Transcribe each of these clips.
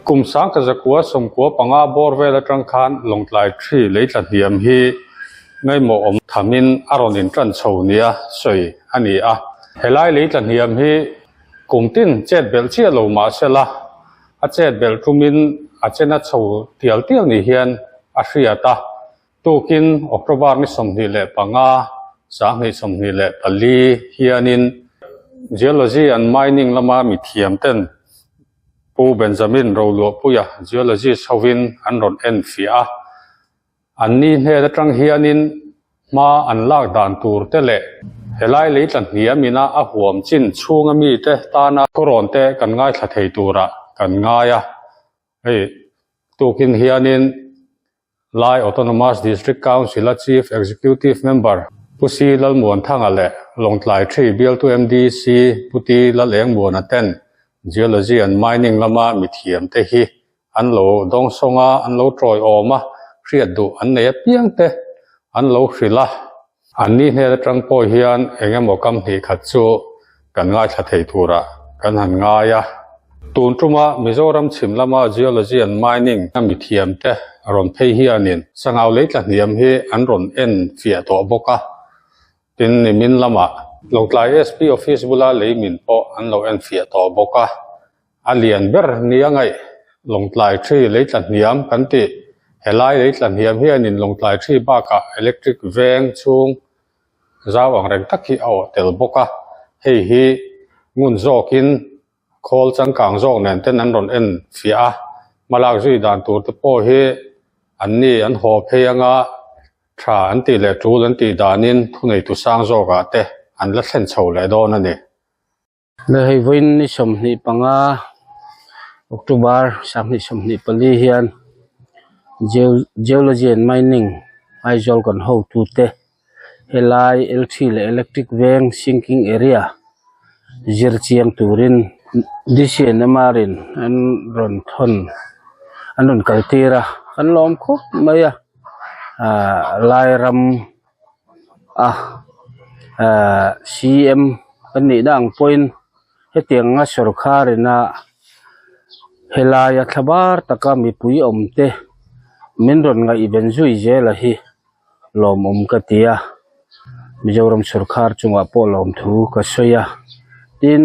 kum sang ka zakua somkua panga borvel atang khan longtlai thi leitla hiam hi ngai mo om thamin aronin tran chhonia soi ani a helai leitla hiam hi kumtin chet bel chia lo ma sela a chet bel tumin a chena chho tial tial ni hian a hriata tukin october ni somni le panga sang ni somni le pali hianin geology and mining lama mi thiam ten pu Benjamin Rolo puya geology sawin anron en fia anni he da tang hianin ma an lak dan tur te le helai leitlan hiamina a huam chin chunga mi te tana koron te kan ngai thla thei tura kan ngaia ei tukin hianin Lai Autonomous District Council Chief Executive Member pusi lalmuan thanga le longtlai thri bial to MDC puti laleng muan aten geology and mining lama mithiam te hi anlo dong songa anlo troi oma hriat du an ne piang te anlo hrila anni hne tang po hian engemaw kam hni khat chu kan ngai thla thei thura kan han ngaia tun tuma Mizoram chimlama geology and mining mithiam te ron phei hianin sangau leitla hniam hi anron en fia to boka tin min lama longtlai SP office bula leimin po anlo en fia to boka alian ber niangai longtlai thri leitla hniam kanti helai leitla hniam hianin longtlai thri baka electric veng chung zawang reng takhi aw tel boka hei hi ngun zokin khol changkang zok nen ten anron en fia malak zui dan tur te po hi anni an ho pheyanga tha anti le tul anti danin thunei tu sang zoga te an la thlen chho le don ani le hei voin ni somni panga October samni somni pali hian geology and mining aizol kan ho tu te helai electric veng sinking area zir chiang turin disian amarin an ron thon anon kaltira kan lom khop maya lai ram CM kan ni dang point hetiang nga sarkarina helaya thabar taka mi pui omte minron nga event zui jela hi lom katia Mizoram sarkar chunga polom thu ka soya tin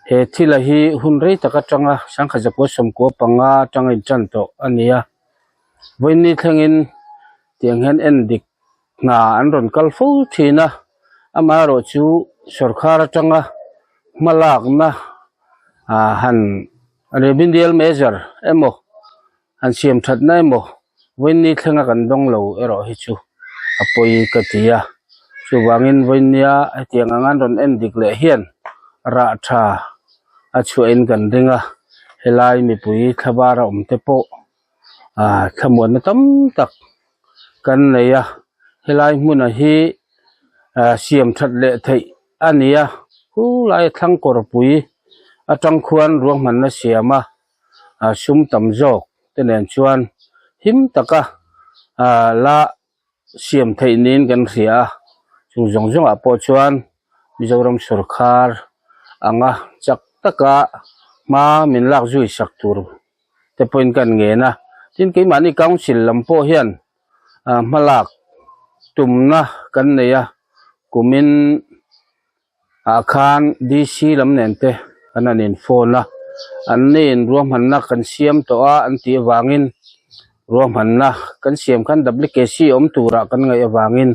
he thila hi hunrei taka tanga sangkha japo somko panga tangin chanto ania voini thangin tianghen endik na anron kalfu thina amaro chu sarkar tanga malak na han remedial measure emo han siam that na emo voini thanga kan dong lo ero hi chu apoi katia chuwangin voinia tiang angan ron endik le hian ra tha achu en kan ringa helai mi pui thabara omte po thamon na tam tak kan neya helai muna hi siam that le thei ania hu lai thang kor pui atang khuan ruang man na siama sum tam jok tenen chuan him taka la siam thei nin kan ria chung jong jong apo chuan Mizoram sarkar anga chak taka ma min lak zui saktur te point kan nge na tin ke mani council lampo hian malak tumna kan neya kumin khan DC lam nente ananin phone na anin ruam hanna kan siam to a anti wangin ruam hanna kan siam kan WKC om tura kan ngai awangin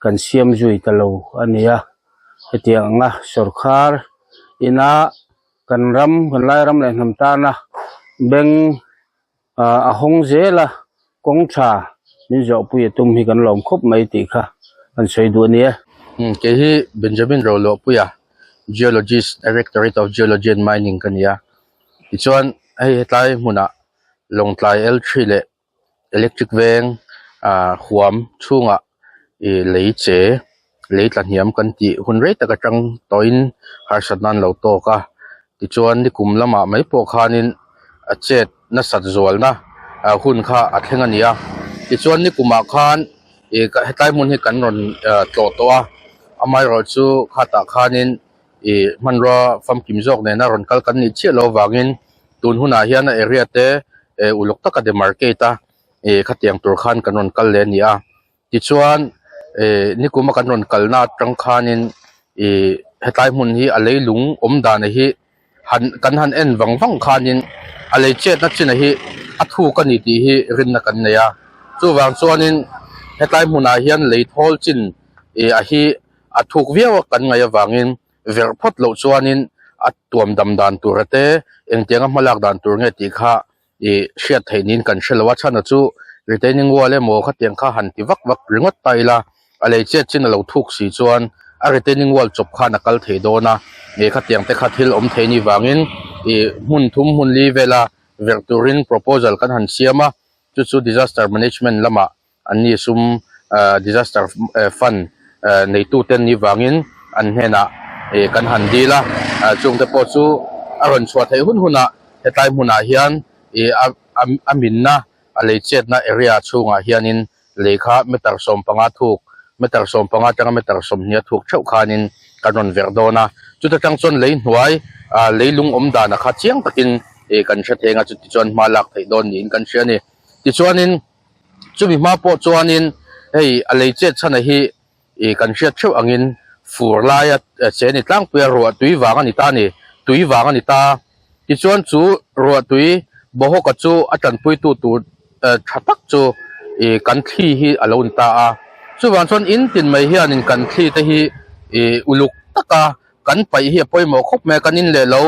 kan siam zui talo ania hetianga sarkar ina kan ram kan lai ram le namta na beng ahong zela kongtha min zo pui tum hi kan lom khop mai ti kha kan sei du ania ke hi Benjamin Rolo puya geologist directorate of geology and mining kania ichuan ai hetlai muna longtlai L3 le electric veng huam chunga e leiche leitlan hiam kan ti hunrei taka tang toin harsanan lo to ka tichuan ni kumlama mai po khanin a chet na sat zol na hun kha atheng ania tichuan ni kuma khan e ka hetlai mun hi kan ron to a amai ro chu khata khanin e manra fam kim jok ne na ron kal kan ni che lo wangin tun huna hian a area te uluk taka de market a khatiang tur khan kanon kal le ni a ti chuan ni kuma kanon kalna tang khanin hetlai mun hi a leilung om dan hi han en wang khanin a le chet na chin hi a thu ka ni ti hi rin na kan ne ya chu wang chuanin hetlai huna hian leithol chin a hi a thuk viaw kan ngai awangin verphot lo chuanin a tuam dam dan turate engtianga malak dan tur nge ti kha hriat theinin kan hrelawa chana chu retaining wall emo khatiang kha han ti vak ringot taila a le chet chin a lo thuk si chuan a retaining wall chop kha nakal thei dona khatiang te kha thil om theini wangin mun thum mun li vela verturin proposal kan han siama chu disaster management lama anni sum disaster fund nei tu ten ni wangin an hena kan han dila chung te po chu aron chwa thei huna hetlai huna hian aminna a le chet na area chunga hianin lekha metar som panga thuk metar som panga tanga metar som nia thuk theu khanin kanon verdona chu ta tang chon lei hnuai leilung om dana kha chiang takin kan tha thenga chu ti chon malak thei don ni kan hriani ti chuanin chumi ma po chuanin hei a le chet chana hi kan hriat theu angin fur laia cheni tlang pui ro tui wanga ni ta ni tui wanga ni ta ti chuan chu ro tui boho ka chu atan pui tu thatak chu kan thi hi alon ta a chu wan chon in tin mai hianin kan thi te hi uluk taka kan pai hi poimo khop me kan in le lo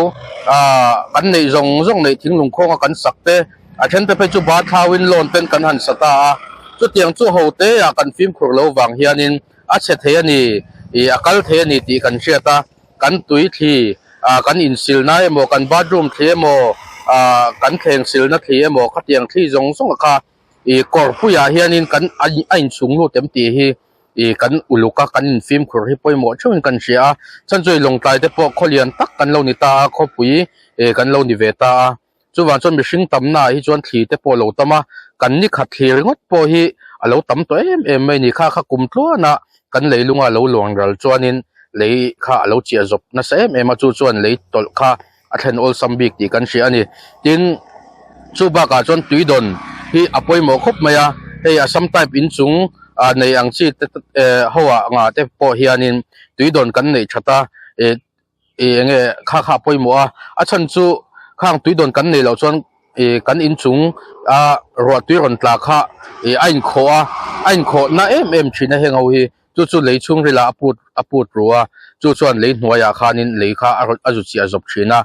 kan nei zong nei thinglung khonga kan sakte a then te pe chu ba thawin lon pen kan han sata a chu tiang chu hote a kan film khur lo wang hianin a che the ani akal the ani ti kan hriata kan tui thi kan in sil na emo kan bathroom the emo kan thleng sil na thi emo khatiang thi zong kha kor puya hianin kan ain chung lu tem ti hi kan uluka kan in film khur hi poimo chun kan hria chanjoi longtai te po kholian tak kan lo ni ta kho pui kan lo ni ve ta chu wan chon mi hring tam na hi chuan thli te po lo tama kan ni khat thlir ngot po hi alo tam to em mai ni kha kum tluana kan leilunga lo lawng ral chuanin lei kha alo chia zop na sa em chu chuan lei tol kha a thlen ol sambik ti kan hria ani tin chu ba ka chuan tuidon hi apoimo khop maya hei a sometime in chung nei ang chi hawa nga te po hianin tuidon kan nei thata enge kha poimo a chan chu khang tuidon kan nei lo chuan kan in chung ro tuiron tla kha ain kho na em thina hengo hi chu lei chung rila aput ruwa chu chuan lei hnuaya khanin lei kha azu chi azop thina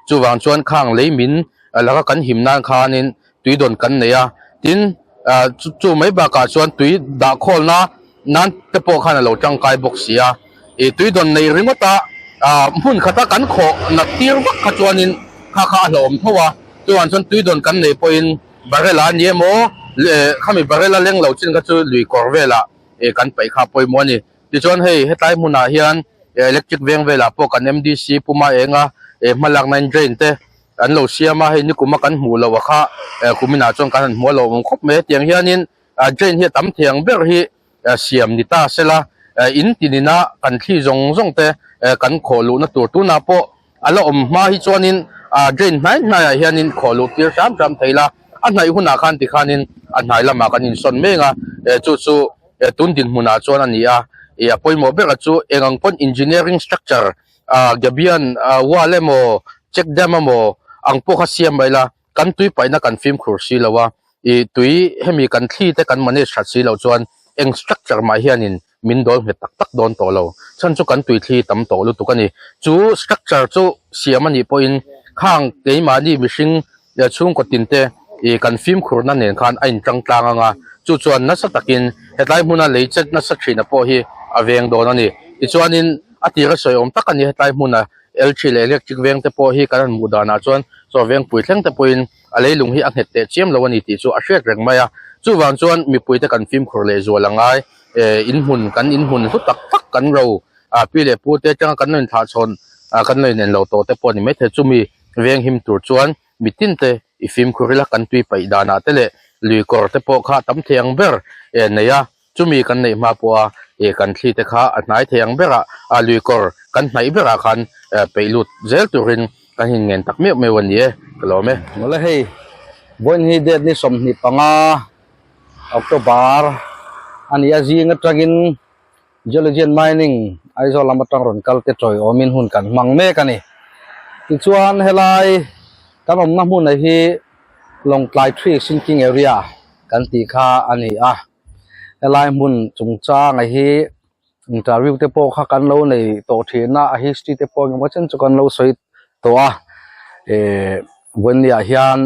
chu wang chuan khang lei min laka kan himnan khanin tuidon kan neya tin chu mai ba ka chuan tui da khol na nan te po khana lo tang kai boxia tuidon nei ringota mun khata kan kho na tir wak kha chuanin kha hlom thowa chuan chuan tuidon kan nei poin barela niemo khami barela leng lo chin ka chu lui korvela kan pai kha poimo ni ti chuan hei hetlai hmuna hian electric veng vela po kan MDC puma enga malak nine drain te an lo siama hei ni kuma kan hmu lo kha kumina chong kan hmu lo khop me tiang hianin drain hi tam thiang ber hi siam ni ta sela in tinina kan thi zong te kan kholu na tur tu na po alo ma hi chuanin drain nai hianin kholu tir sam thaila anai huna khan ti khanin anai lama kan in son menga chu tun din hmuna chuan ania poimo bera chu engang pon engineering structure gabian walemo check dam mo ang po kha siam baila kan tui paina kan film khur si lawa tui hemi kan thli te kan manage that si lo chuan eng structure ma hianin min dol he tak don to lo chan chu kan tui thli tam to lu tu kani chu structure chu siam ani po in khang keima ni mihring chung ko tin te kan film khur na nen khan ain tlang anga chu chuan na sa takin hetlai hmuna leichet na sa thina po hi aveng don ani ti chuanin atira soi om takani hetlai hmuna L3 electric veng te po hi kan mu dana chuan so veng pui thleng te poin aleilung hi a het te chiam lo ani ti chu a hriat reng maya chu wang chuan mi pui te kan film khur le zualangai in hun hu tak kan ro pile pu te chang kan nen tha chon kan nei nen lo to te po ni me the chumi veng him tur chuan mitin te I film khurila kan tui pai dana tele lui kor te po kha tam thiang ber neya chumi kan nei ma po kan thli te kha a hnai thiang bera lui kor kan hnai bera khan peilut zel turin kan hin ngen tak me wanie kalau me mula hei bon hi det ni som ni panga October ani azi nga tragin geology and mining aizo lamatang ron kal te troi omin hun kan mang me kani ti chuan helai kanom na mun hi long tlai tree sinking area kan ti kha ani a helai mun chungcha ngai hi interview te po kha kan lo nei to thina a history te po ngam chen chu kan lo soi to a bunia hian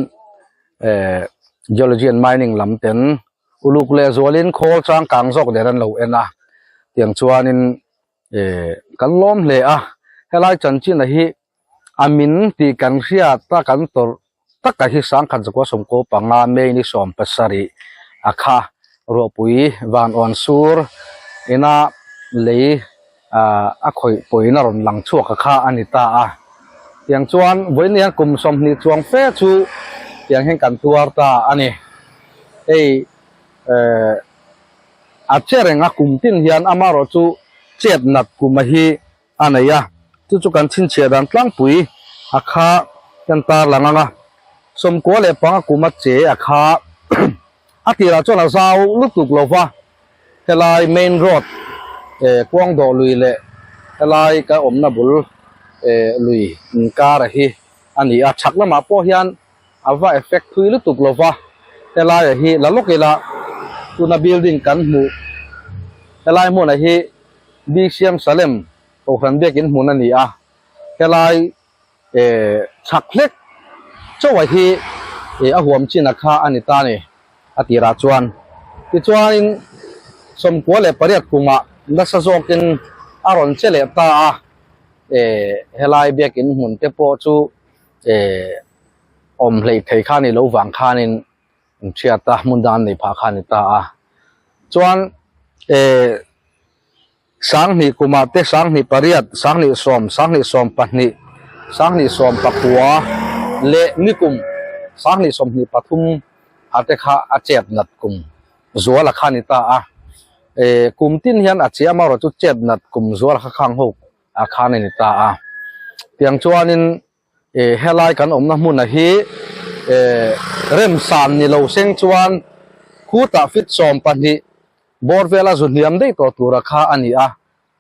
geology and mining lamten uluk le zolin khol chang kang jok deran lo ena tiang chuanin kan lom le a helai chan chin hi amin ti kan ria ta kan tor taka hi sang khan jakwa somko panga me ni som pasari akha ro pui van on sur ena le a khoi poina ron lang chuak kha anita a tiang chuan voinian kum som ni chuang fe chu tiang hen kan tuar ta ani ei a cherenga kumtin hian amaro chu chet nat kumahi anaya chu kan thin che dan tlang pui akha kan tar langanga somko le panga kumat che akha atira chona zau lutuk lova helai main road kwang do lui le helai ka omna bul lui ka ra hi ani a chakla ma po hian ava effect thui lutuk lova helai hi la lokela tuna building kan mu helai mo na hi bcm salem o khan bekin mun ani a helai chaklek chawa hi a huam chin akha anita ni atira chuan ti chuan somko le pariat kuma nasa zokin aron chele ta a helai bekin mun te po chu om hlei thei kha ni lo wang kha nin thiata mundan nei pha kha ni ta a chuan sang ni kuma te sang ni pariat sang ni som pahni sang ni som pakua le nikum sang ni som ni pathum ate kha achet nat kum zuala kha ni ta a kum tin hian achia ma ro chu chet nat kum zuala kha khang ho a kha ni ta a tiang chuanin helai kan omna mun a hi rem san ni lo seng chuan khuta fit som pahni borvela zuniam dei to tura kha ani a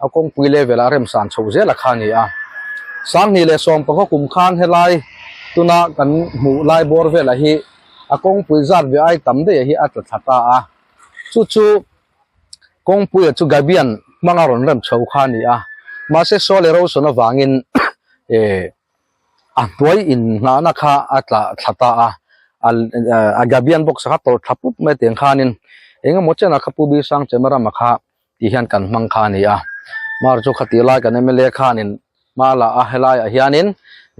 akong pui level rem san chho zela kha ni a sang ni le som pa ko kum khan helai tuna kan mu lai borvela hi akong pui zat ve ai tam de hi at thata a chu kong pui chu gabian mangaron rem chho kha ni a ma se so le ro so na wangin a toy in na kha atla thata a gabian box kha to thapup me teng khanin enga mochena khapu bi sang chemara makha ti hian kan mang kha ni a mar chu khati lai kan mele khanin mala a helai a hianin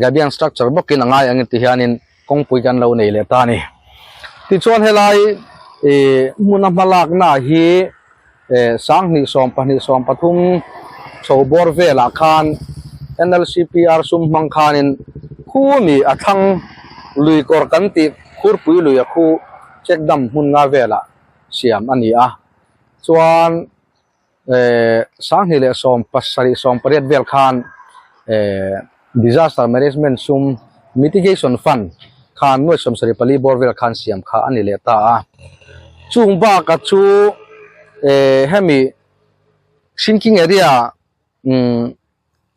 gabian structure bokin angai angin ti hianin kong pui kan lo nei le ta ni ti chuan helai muna malak na hi sang ni som pani som pathum chho bor vela khan NLCPR sum mang khanin khu mi athang lui kor kan ti khur pui lui a khu check dam hun nga vela siam ani a chuan sang ni le som pasari som pariat vel khan disaster management sum mitigation fund khan noi som sari pali bor vel khan siam kha ani le ta a chung ba ka chu hemi sinking area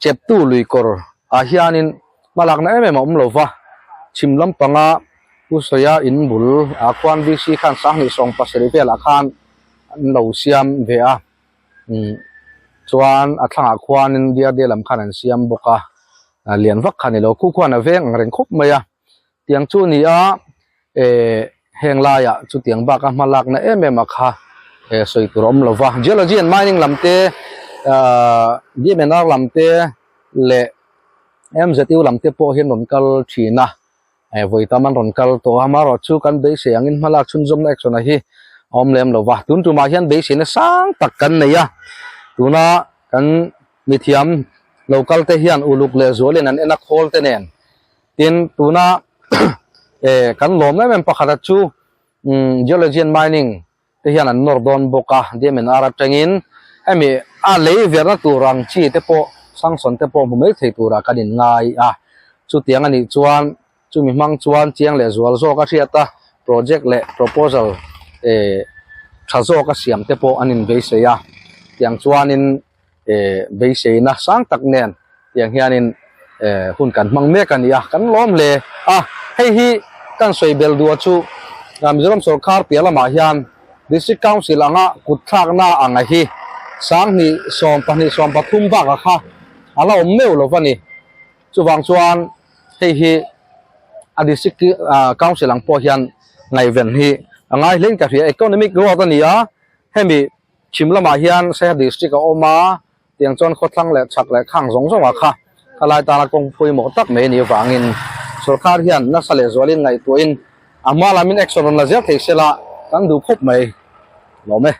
chep tu lui kor a hianin malak na em om lova chimlam panga usoya inbul akwan bc khan sang ni song pasari vel khan lo siam ve a chuan athang akwanin dia de lam khan an siam boka lian vak khan lo khu khwana veng reng khop maya tiang chu ni a heng la ya chu tiang ba ka malak na em kha soi turom lova geology and mining lamte DMNR lamte le MZU lamte po hin ron kal thina voitaman ron kal to amaro chu kan be se angin malak chun jom na action hi omlem lova tun tu ma hian be se na sang tak kan nei ya tuna kan mithiam local te hian uluk le zolen an ena khol te nen tin tuna kan lom na mem pakhata chu geology and mining te hian an nordon boka DMNR atangin ami a lei verna turang chi te po sangson te po mumei thei tura kanin ngai a chu tiang ani chuan chu mi mang chuan chiang le zual zo ka hriata project le proposal thazo ka siam te po anin be se ya tiang chuanin be se na sang tak nen tiang hianin hun kan mang me kan ya kan lom le hei hi kan soi bel du chu Mizoram Sarkar pialama hian district council anga kuthak na anga hi sang ni som pathum ba ka kha ala ommeu lo wani chuwang chuan hei hi a district council ang po hian ngai ven hi angai len ka ria economic growth ania hemi chimlama hian se district a oma tiang chon khothlang le chak le khang zong zong a kha kalai ta la kong pui mo tak me ni wangin sarkar hian na sale zolin ngai tuin amalamin action on la zia thei sela kan du khop mai lo me